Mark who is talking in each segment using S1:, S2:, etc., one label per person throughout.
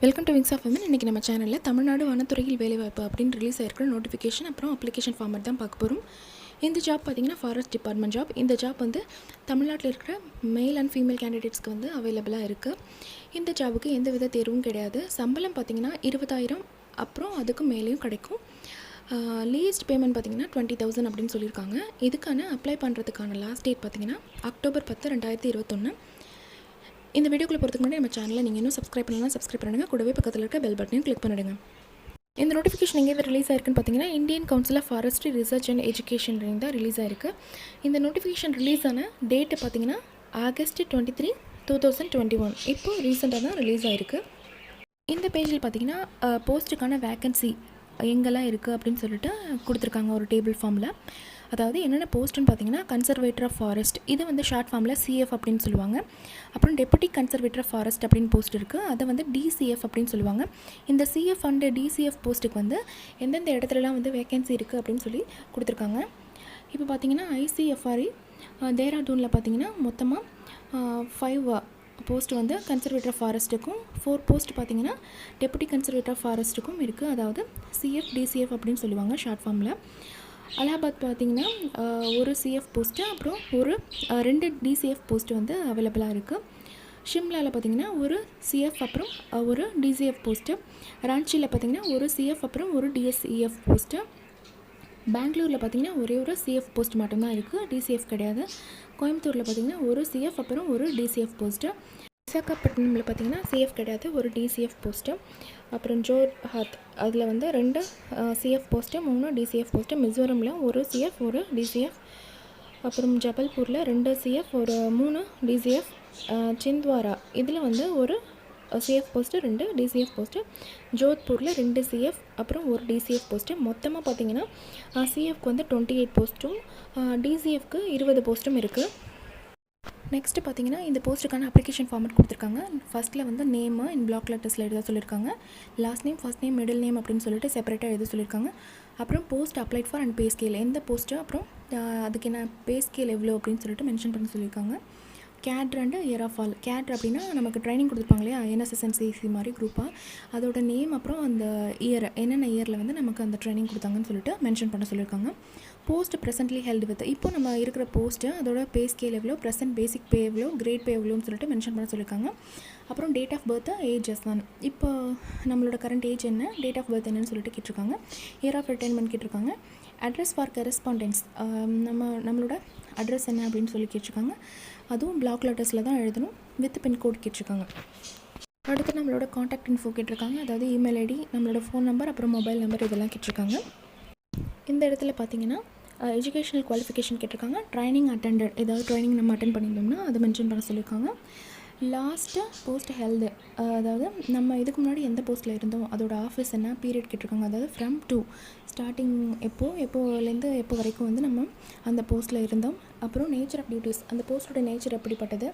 S1: Welcome to wings of women. இன்றைக்கி நம்ம சேனலில் தமிழ்நாடு வனத்துறையில் வேலைவாய்ப்பு அப்படின்னு ரிலீஸ் ஆகிருக்கிற நோட்டிஃபிகேஷன் அப்புறம் அப்ளிகேஷன் ஃபார்மட் தான் பார்க்க போகிறோம். இந்த ஜாப் பார்த்திங்கன்னா ஃபாரஸ்ட் டிபார்ட்மெண்ட் ஜாப். இந்த ஜாப் வந்து தமிழ்நாட்டில் இருக்கிற மேல் அண்ட் ஃபீமேல் கேண்டிடேட்ஸ்க்கு வந்து அவைலபிளாக இருக்குது. இந்த ஜாபுக்கு எந்த வித தேர்வும் கிடையாது. சம்பளம் பார்த்திங்கன்னா 20,000 அப்புறம் அதுக்கு மேலேயும் கிடைக்கும். லீஸ்ட் பேமெண்ட் பார்த்திங்கன்னா 20,000 அப்படின்னு சொல்லியிருக்காங்க. இதுக்கான அப்ளை பண்ணுறதுக்கான லாஸ்ட் டேட் பார்த்திங்கன்னா October 10, 2021. இந்த வீடியோக்குள்ளே போகிறதுக்கு முன்னாடி நம்ம சேனலில் நீங்கள் இன்னும் சப்ஸ்கிரைப் பண்ணலாம், சப்ஸ்கிரைப் பண்ணுங்க. கூடவே பக்கத்தில் இருக்க பெல் பட்டனையும் கிளிக் பண்ணிடுங்க. இந்த நோட்டிஃபிகேஷன் எங்கே ரிலீஸ் ஆயிருக்குன்னு பார்த்தீங்கன்னா Indian council of forestry research and education தான் ரிலீஸ் ஆயிருக்கு. இந்த நோட்டிஃபிகேஷன் ரிலீஸ் ஆன டேட்டு பார்த்தீங்கன்னா August 23, 2021. இப்போ ரீசெண்டாக தான் ரிலீஸ் ஆயிருக்கு. இந்த பேஜில் பார்த்தீங்கன்னா போஸ்ட்டுக்கான வேக்கன்சி எங்கெல்லாம் இருக்குது அப்படின்னு சொல்லிட்டு கொடுத்துருக்காங்க ஒரு டேபிள் ஃபார்மில். அதாவது என்னென்ன போஸ்ட்டுன்னு பார்த்தீங்கன்னா கன்சர்வேட்டர் ஆஃப் ஃபாரஸ்ட், இது வந்து ஷார்ட் ஃபார்மில் CF அப்படின்னு சொல்லுவாங்க. அப்புறம் டெபுட்டி கன்சர்வேட்டர் ஆஃப் ஃபாரஸ்ட் அப்படின்னு போஸ்ட் இருக்குது, அதை வந்து DCF அப்படின்னு சொல்லுவாங்க. இந்த CF அண்ட் DCF போஸ்ட்டுக்கு வந்து எந்தெந்த இடத்துலலாம் வந்து வேக்கன்சி இருக்குது அப்படின்னு சொல்லி கொடுத்துருக்காங்க. இப்போ பார்த்தீங்கன்னா ICFRE தேராதூனில் பார்த்தீங்கன்னா மொத்தமாக 5 போஸ்ட் வந்து கன்சர்வேட்டர் ஆஃப் ஃபாரஸ்ட்டுக்கும் 4 போஸ்ட் பார்த்திங்கன்னா டெபுட்டி கன்சர்வேட்டர் ஆஃப் ஃபாரஸ்ட்டுக்கும் இருக்குது. அதாவது CF DCF அப்படின்னு சொல்லுவாங்க ஷார்ட் ஃபார்மில். அலகாபாத் பார்த்திங்கன்னா ஒரு CF போஸ்ட்டு அப்புறம் 2 DCF போஸ்ட்டு வந்து அவைலபிளாக இருக்குது. ஷிம்லாவில் பார்த்திங்கன்னா ஒரு CF அப்புறம் ஒரு DCF போஸ்ட்டு. ராஞ்சியில் பார்த்திங்கன்னா ஒரு CF அப்புறம் ஒரு DSEF போஸ்ட்டு. பெங்களூரில் பார்த்திங்கன்னா ஒரே ஒரு CF போஸ்ட் மட்டும்தான் இருக்குது, DCF கிடையாது. கோயம்புத்தூரில் பார்த்திங்கன்னா ஒரு CF அப்புறம் ஒரு DCF போஸ்ட்டு. விசாகப்பட்டினமில் பார்த்திங்கன்னா CF கிடையாது, ஒரு DCF போஸ்ட்டு. அப்புறம் ஜோர்ஹாத் அதில் வந்து 2 CF போஸ்ட்டு 3 DCF போஸ்ட்டு. மிசோரமில் ஒரு CF ஒரு DCF. அப்புறம் ஜபல்பூரில் 2 CF ஒரு 3 DCF. சிந்த்வாரா இதில் வந்து ஒரு CF போஸ்ட்டு 2 DCF போஸ்ட்டு. ஜோத்பூரில் 2 CF அப்புறம் ஒரு DCF போஸ்ட்டு. மொத்தமாக பார்த்திங்கன்னா CFக்கு வந்து 28 போஸ்ட்டும் DCFக்கு 20 போஸ்ட்டும் இருக்குது. நெக்ஸ்ட்டு பார்த்திங்கன்னா இந்த போஸ்ட்டுக்கான அப்ளிகேஷன் ஃபார்மட் கொடுத்துருக்காங்க. ஃபஸ்ட்டில் வந்து நேமு இன் பிளாக் லெட்டர்ஸில் எழுத சொல்லியிருக்காங்க. Last name, first name, middle name அப்படின்னு சொல்லிட்டு செப்பரேட்டாக எழுத சொல்லியிருக்காங்க. அப்புறம் post applied for and pay scale, எந்த போஸ்ட்டு அப்புறம் அதுக்கு என்ன பே ஸ்கேல் எவ்வளோ அப்படின்னு சொல்லிட்டு மென்ஷன் பண்ண சொல்லியிருக்காங்க. Cadre and year of all. Cadre அப்படின்னா நமக்கு ட்ரைனிங் கொடுத்துருப்பாங்க இல்லையா, NSS and CC மாதிரி குரூப்பாக, அதோட நேம் அப்புறம் அந்த இயர் என்னென்ன இயரில் வந்து நமக்கு அந்த ட்ரைனிங் கொடுத்தாங்கன்னு சொல்லிட்டு மென்ஷன் பண்ண சொல்லியிருக்காங்க. போஸ்ட் ப்ரெசென்ட்லி ஹெல்டு வித், இப்போ நம்ம இருக்கிற போஸ்ட்டு அதோட பே ஸ்கேல் எவ்வளோ, ப்ரெசென்ட் பேசிக் பே எவ்வளோ, கிரேட் பே எவ்வளோன்னு சொல்லிட்டு மென்ஷன் பண்ண சொல்லியிருக்காங்க. அப்புறம் date of birth, age S1, இப்போ நம்மளோட கரண்ட் ஏஜ் என்ன, டேட் ஆஃப் பர்த் என்னன்னு சொல்லிட்டு கேட்டிருக்காங்க. இயர் ஆஃப் ரிட்டைர்மெண்ட் கேட்டிருக்காங்க. அட்ரஸ் ஃபார் கரஸ்பாண்டன்ஸ், நம்மளோட அட்ரஸ் என்ன அப்படின்னு சொல்லி கேட்டிருக்காங்க. அதுவும் பிளாக் லெட்டர்ஸில் தான் எழுதணும். வித் பின்கோட் கேட்டிருக்காங்க. அடுத்து நம்மளோட காண்டாக்ட் இன்ஃபோ கேட்டிருக்காங்க, அதாவது இமெயில் ஐடி, நம்மளோட ஃபோன் நம்பர், அப்புறம் மொபைல் நம்பர் இதெல்லாம் கேட்டிருக்காங்க. இந்த இடத்துல பார்த்தீங்கன்னா எஜுகேஷனல் குவாலிஃபிகேஷன் கேட்டிருக்காங்க. ட்ரைனிங் அட்டெண்டட், ஏதாவது ட்ரைனிங் நம்ம அட்டென்ட் பண்ணியிருந்தோம்னா அதை மென்ஷன் பண்ண சொல்லியிருக்காங்க. லாஸ்ட்டு போஸ்ட் ஹெல்து, அதாவது நம்ம இதுக்கு முன்னாடி எந்த போஸ்ட்டில் இருந்தோம் அதோட ஆஃபீஸ் என்ன, பீரியட் கேட்டிருக்காங்க. அதாவது ஃப்ரம் டு ஸ்டார்டிங் எப்போலேருந்து எப்போ வரைக்கும் வந்து நம்ம அந்த போஸ்ட்டில் இருந்தோம். அப்புறம் நேச்சர் ஆஃப் டியூட்டிஸ், அந்த போஸ்ட்டோட நேச்சர் எப்படிப்பட்டது.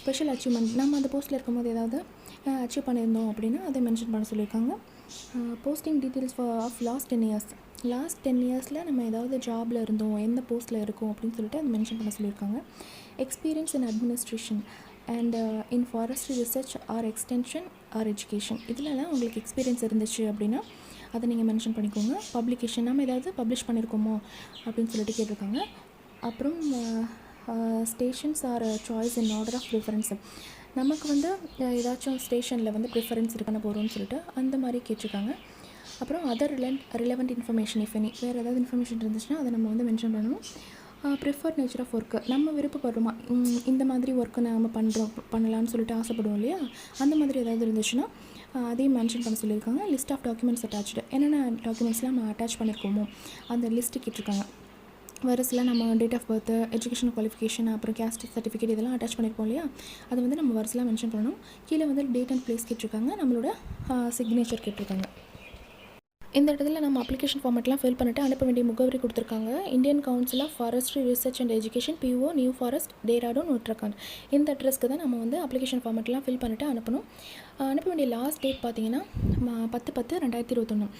S1: ஸ்பெஷல் அச்சீவ்மெண்ட், நம்ம அந்த போஸ்ட்டில் இருக்கும்போது ஏதாவது அச்சீவ் பண்ணியிருந்தோம் அப்படின்னா அதை மென்ஷன் பண்ண சொல்லியிருக்காங்க. Posting details of last 10 years, last 10 இயர்ஸில் நம்ம ஏதாவது ஜாபில் இருந்தோம், எந்த போஸ்ட்டில் இருக்கோம் அப்படின்னு சொல்லிட்டு அதை மென்ஷன் பண்ண சொல்லியிருக்காங்க. Experience in administration and in forestry research or extension or education, இதிலலாம் உங்களுக்கு எக்ஸ்பீரியன்ஸ் இருந்துச்சு அப்படின்னா அதை நீங்கள் மென்ஷன் பண்ணிக்கோங்க. பப்ளிகேஷன், நம்ம ஏதாவது பப்ளிஷ் பண்ணியிருக்கோமோ அப்படின்னு சொல்லிட்டு கேட்டிருக்காங்க. அப்புறம் stations or choice in order of preference, நமக்கு வந்து ஏதாச்சும் ஸ்டேஷனில் வந்து ப்ரிஃபரன்ஸ் பண்ண போகிறோம்னு சொல்லிட்டு அந்த மாதிரி கேட்டிருக்காங்க. அப்புறம் other relevant information if any, வேறு ஏதாவது இன்ஃபர்மேஷன் இருந்துச்சுன்னா அதை நம்ம வந்து மென்ஷன் பண்ணணும். ப்ரிஃபர்ட் நேச்சர் ஆஃப் ஒர்க்கு, நம்ம விருப்பப்படுறோமா இந்த மாதிரி ஒர்க்கு நம்ம பண்ணலான்னு சொல்லிட்டு ஆசைப்படுவோம் இல்லையா, அந்த மாதிரி ஏதாவது இருந்துச்சுன்னா அதையும் மென்ஷன் பண்ண சொல்லியிருக்காங்க. லிஸ்ட் ஆஃப் டாக்குமெண்ட்ஸ் அட்டாச்சு, என்னென்ன டாக்குமெண்ட்ஸ்லாம் நம்ம அட்டாச் பண்ணியிருக்கோமோ அந்த லிஸ்ட்டு கேட்டிருக்காங்க. வரிசையில் நம்ம date of birth, education qualification, அப்புறம் கேஸ்ட் சர்டிஃபிகேட் இதெல்லாம் அட்டாச் பண்ணியிருப்போம் இல்லையா, அதை வந்து நம்ம வரிசையில் மென்ஷன் பண்ணணும். கீழே வந்து டேட் அண்ட் பிளேஸ் கேட்டிருக்காங்க, நம்மளோட சிக்னேச்சர் கேட்டிருக்காங்க. இந்த இடத்துல நம்ம அப்ளிகேஷன் ஃபார்மெட்லாம் ஃபில் பண்ணிவிட்டு அனுப்ப வேண்டிய முகவரி கொடுத்துருக்காங்க. Indian council of forestry research and education, PO, new forest, Dehradun, Uttarakhand. இந்த அட்ரஸ்க்கு தான் நம்ம வந்து அப்ளிகேஷன் ஃபார்மெட்லாம் ஃபில் பண்ணிவிட்டு அனுப்பணும். அனுப்ப வேண்டிய லாஸ்ட் டேட் பார்த்திங்கன்னா 10/10/2021,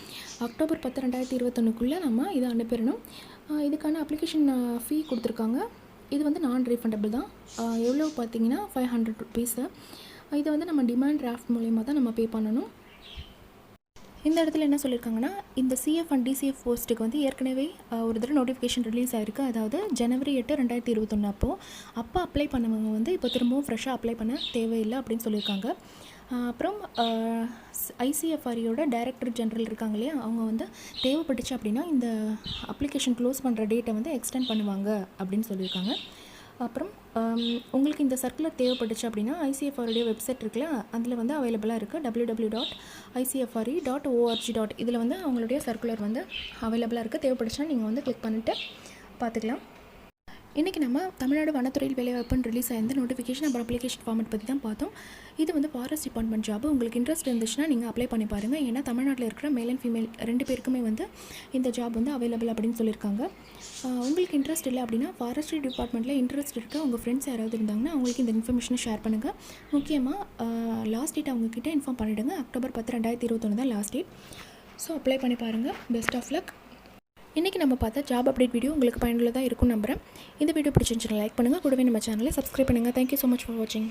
S1: October 10, 2021 நம்ம இதை அனுப்பிடணும். இதுக்கான அப்ளிகேஷன் ஃபீ கொடுத்துருக்காங்க. இது வந்து நான் ரீஃபண்டபிள் தான். எவ்வளோ பார்த்திங்கன்னா 500 rupees. இதை வந்து நம்ம டிமாண்ட் டிராஃப்ட் மூலிமா தான் நம்ம பே பண்ணணும். இந்த இடத்துல என்ன சொல்லியிருக்காங்கன்னா, இந்த சிஎஃப் அண்ட் டிசிஎஃப் போஸ்ட்டுக்கு வந்து ஏற்கனவே ஒரு தடவை நோட்டிஃபிகேஷன் ரிலீஸ் ஆகிருக்கு. அதாவது ஜனவரி 8, 2021 அப்போ அப்ளை பண்ணவங்க வந்து இப்போ திரும்பவும் ஃப்ரெஷ்ஷாக அப்ளை பண்ண தேவையில்லை அப்படின்னு சொல்லியிருக்காங்க. அப்புறம் ஐசிஎஃப்ஆரியோட டைரக்டர் ஜெனரல் இருக்காங்க இல்லையா, அவங்க வந்து தேவைப்பட்டுச்சு அப்படின்னா இந்த அப்ளிகேஷன் க்ளோஸ் பண்ணுற டேட்டை வந்து எக்ஸ்டெண்ட் பண்ணுவாங்க அப்படின்னு சொல்லியிருக்காங்க. அப்புறம் உங்களுக்கு இந்த சர்க்குலர் தேவைப்பட்டுச்சு அப்படின்னா ஐசிஎஃப்ஆருடைய வெப்சைட் இருக்குல்ல, அதில் வந்து அவைலபிளாக இருக்குது. www.icfre.org. இதில் வந்து அவங்களுடைய சர்க்குலர் வந்து அவைலபிளாக இருக்குது. தேவைப்பட்டுச்சுன்னா நீங்கள் வந்து கிளிக் பண்ணிவிட்டு பார்த்துக்கலாம். இன்றைக்கி நம்ம தமிழ்நாடு வனத்துறையில் வேலைவாய்ப்புன்னு ரிலீஸ் ஆயிருந்த நோட்டிஃபிகேஷன் அப்புறம் அப்ளிகேஷன் ஃபார்மட் பற்றி தான் பார்த்தோம். இது வந்து ஃபாரஸ்ட் டிபார்ட்மெண்ட் ஜாப். உங்களுக்கு இன்ட்ரெஸ்ட் இருந்துச்சுன்னா நீங்கள் அப்ளை பண்ணி பாருங்கள். ஏன்னா தமிழ்நாட்டில் இருக்கிற மேல் அண்ட் ஃபீமேல் 2 பேருக்குமே வந்து இந்த ஜாப் வந்து அவைலபிள் அப்படின்னு சொல்லியிருக்காங்க. உங்களுக்கு இன்ட்ரெஸ்ட் இல்லை அப்படின்னா ஃபாரஸ்ட்ரி டிபார்ட்மெண்ட்டில் இன்ட்ரெஸ்ட் இருக்க உங்கள் ஃப்ரெண்ட்ஸ் யாராவது இருந்தாங்கன்னா அவங்களுக்கு இந்த இன்ஃபர்மேஷனை ஷேர் பண்ணுங்கள். முக்கியமாக லாஸ்ட் டேட் அவங்கக்கிட்ட இன்ஃபார்ம் பண்ணிவிடுங்க. October 10, 2021 தான் லாஸ்ட் டேட். ஸோ அப்ளை பண்ணி பாருங்கள். Best of luck. இன்றைக்கி நம்ம பார்த்த ஜாப் அப்டேட் வீடியோ உங்களுக்கு பயனுள்ளதாக இருக்கும்னு நம்புகிறேன். இந்த வீடியோ பிடிச்சிருந்துச்சுன்னா லைக் பண்ணுங்கள். கூடவே நம்ம சேனலை சப்ஸ்கிரைப் பண்ணுங்கள். தேங்க்யூ ஸோ மச் ஃபார் வாட்சிங்.